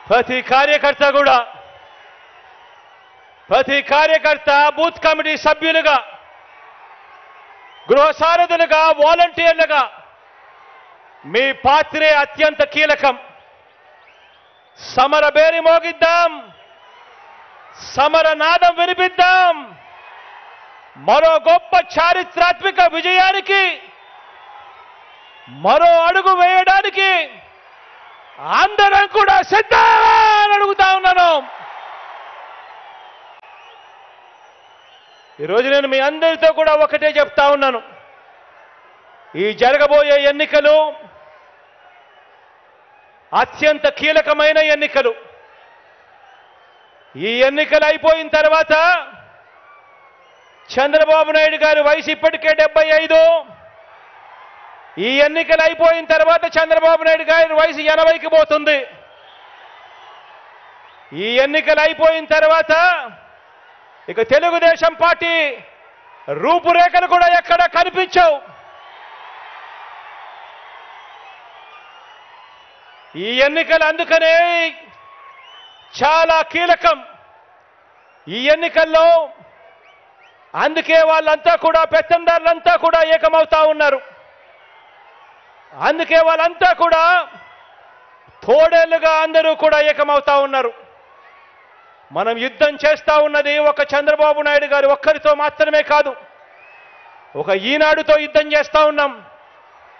ప్రతి కార్యకర్త booth committee సభ్యులుగా, గృహ సారథులుగా, వాలంటీర్లుగా మీ పాత్రే అత్యంత కీలకం. సమర బేరి మోగిద్దాం, సమర నాదం వినిపిద్దాం. మరో గొప్ప చారిత్రాత్మక విజయానికి మరో అడుగు వేయడానికి అందరం కూడా సిద్ధమా అని అడుగుతా ఉన్నాను. ఈరోజు నేను మీ అందరితో కూడా ఒకటే చెప్తా ఉన్నాను. ఈ జరగబోయే ఎన్నికలు అత్యంత కీలకమైన ఎన్నికలు. ఈ ఎన్నికలు అయిపోయిన తర్వాత చంద్రబాబు నాయుడు గారి వయసు ఇప్పటికే 75. ఈ ఎన్నికలు అయిపోయిన తర్వాత చంద్రబాబు నాయుడు గారి వయసు 80కి పోతుంది. ఈ ఎన్నికలు అయిపోయిన తర్వాత ఇక తెలుగుదేశం పార్టీ రూపురేఖలు కూడా ఎక్కడ కనిపించవు. ఈ ఎన్నికలు అందుకనే చాలా కీలకం. ఈ ఎన్నికల్లో అందుకే వాళ్ళంతా కూడా పెత్తందారులంతా కూడా ఏకమవుతా ఉన్నారు. అందుకే వాళ్ళంతా కూడా తోడేళ్లుగా అందరూ కూడా ఏకమవుతా ఉన్నారు. మనం యుద్ధం చేస్తా ఉన్నది ఒక చంద్రబాబు నాయుడు గారి ఒక్కరితో మాత్రమే కాదు. ఒక ఈనాడుతో యుద్ధం చేస్తా ఉన్నాం,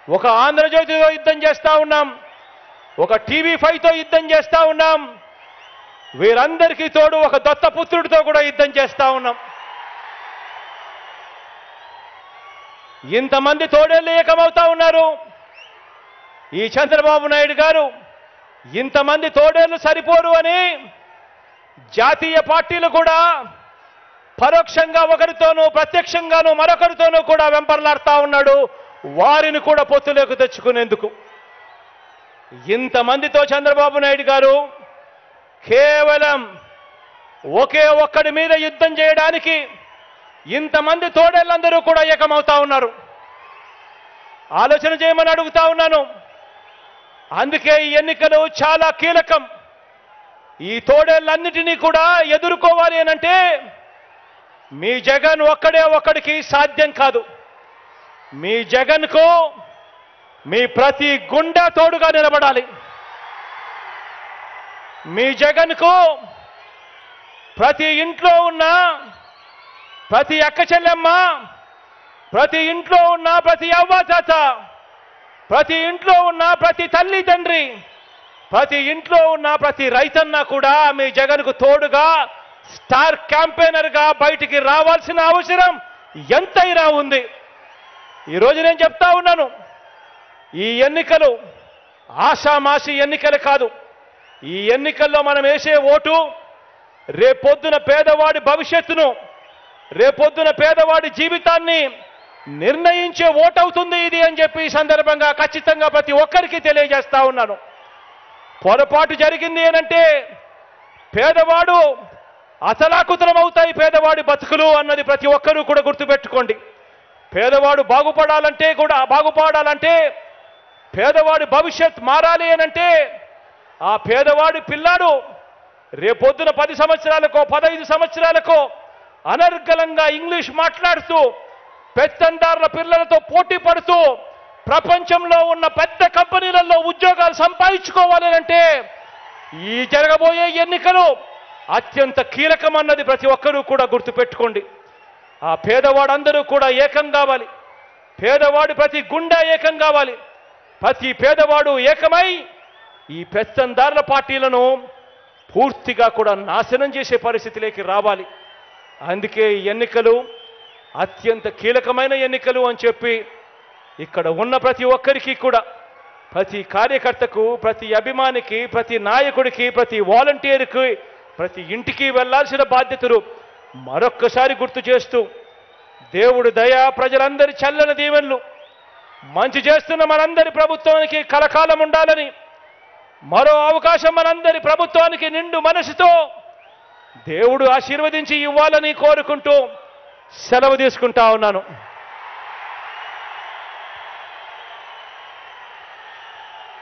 ఒక ఆంధ్రజ్యోతితో యుద్ధం చేస్తా ఉన్నాం, ఒక TV5తో యుద్ధం చేస్తా ఉన్నాం. వీరందరికీ తోడు ఒక దత్తపుత్రుడితో కూడా యుద్ధం చేస్తా ఉన్నాం. ఇంతమంది తోడేళ్లు ఏకమవుతా ఉన్నారు. ఈ చంద్రబాబు నాయుడు గారు ఇంతమంది తోడేళ్లు సరిపోరు అని జాతీయ పార్టీలు కూడా పరోక్షంగా ఒకరితోనూ ప్రత్యక్షంగానూ మరొకరితోనూ కూడా వెంపర్లాడుతా ఉన్నాడు. వారిని కూడా పొత్తులోకి తెచ్చుకునేందుకు ఇంతమందితో చంద్రబాబు నాయుడు గారు కేవలం ఒకే ఒక్కడి మీద యుద్ధం చేయడానికి ఇంతమంది తోడేళ్ళందరూ కూడా ఏకమవుతా ఉన్నారు. ఆలోచన చేయమని అడుగుతా ఉన్నాను. అందుకే ఈ ఎన్నికలు చాలా కీలకం. ఈ తోడేళ్ళన్నిటినీ కూడా ఎదుర్కోవాలి అనంటే మీ జగన్ ఒక్కడికి సాధ్యం కాదు. మీ జగన్కు మీ ప్రతి గుండె తోడుగా నిలబడాలి. మీ జగన్కు ప్రతి ఇంట్లో ఉన్న ప్రతి అక్క చెల్లెమ్మ, ప్రతి ఇంట్లో ఉన్న ప్రతి అవ్వ తాత, ప్రతి ఇంట్లో ఉన్న ప్రతి తల్లి తండ్రి, ప్రతి ఇంట్లో ఉన్న ప్రతి రైతన్న కూడా మీ జగన్కు తోడుగా స్టార్ క్యాంపెయినర్గా బయటికి రావాల్సిన అవసరం ఎంతైనా ఉంది. ఈరోజు నేను చెప్తా ఉన్నాను, ఈ ఎన్నికలు ఆషామాషి ఎన్నికలు కాదు. ఈ ఎన్నికల్లో మనం వేసే ఓటు రేపొద్దున పేదవాడి భవిష్యత్తును, రేపొద్దున పేదవాడి జీవితాన్ని నిర్ణయించే ఓటవుతుంది ఇది అని చెప్పి ఈ సందర్భంగా ఖచ్చితంగా ప్రతి ఒక్కరికి తెలియజేస్తా ఉన్నాను. పొరపాటు జరిగింది అనంటే పేదవాడు అతలాకుతలమవుతాయి పేదవాడి బతుకులు అన్నది ప్రతి ఒక్కరూ కూడా గుర్తుపెట్టుకోండి. పేదవాడు బాగుపడాలంటే పేదవాడి భవిష్యత్ మారాలి అనంటే ఆ పేదవాడి పిల్లాడు రేపొద్దున 10 సంవత్సరాలకో 15 సంవత్సరాలకో అనర్గళంగా ఇంగ్లీష్ మాట్లాడుతూ పెత్తందారుల పిల్లలతో పోటీ పడుతూ ప్రపంచంలో ఉన్న పెద్ద కంపెనీలలో ఉద్యోగాలు సంపాదించుకోవాలి అంటే ఈ జరగబోయే ఎన్నికలు అత్యంత కీలకమన్నది ప్రతి ఒక్కరూ కూడా గుర్తుపెట్టుకోండి. ఆ పేదవాడందరూ కూడా ఏకం కావాలి. పేదవాడి ప్రతి గుండె ఏకం కావాలి. ప్రతి పేదవాడు ఏకమై ఈ పెత్తందారుల పార్టీలను పూర్తిగా కూడా నాశనం చేసే పరిస్థితిలోకి రావాలి. అందుకే ఈ ఎన్నికలు అత్యంత కీలకమైన ఎన్నికలు అని చెప్పి ఇక్కడ ఉన్న ప్రతి ఒక్కరికి కూడా, ప్రతి కార్యకర్తకు, ప్రతి అభిమానికి, ప్రతి నాయకుడికి, ప్రతి వాలంటీర్కి, ప్రతి ఇంటికి వెళ్లాల్సిన బాధ్యతలు మరొక్కసారి గుర్తు చేస్తూ దేవుడి దయ, ప్రజలందరి చల్లని దీవెనలు, మంచి చేస్తున్న మనందరి ప్రభుత్వానికి కలకాలం ఉండాలని, మరో అవకాశం మనందరి ప్రభుత్వానికి నిండు మనసుతో దేవుడు ఆశీర్వదించి ఇవ్వాలని కోరుకుంటూ సెలవు తీసుకుంటా ఉన్నాను.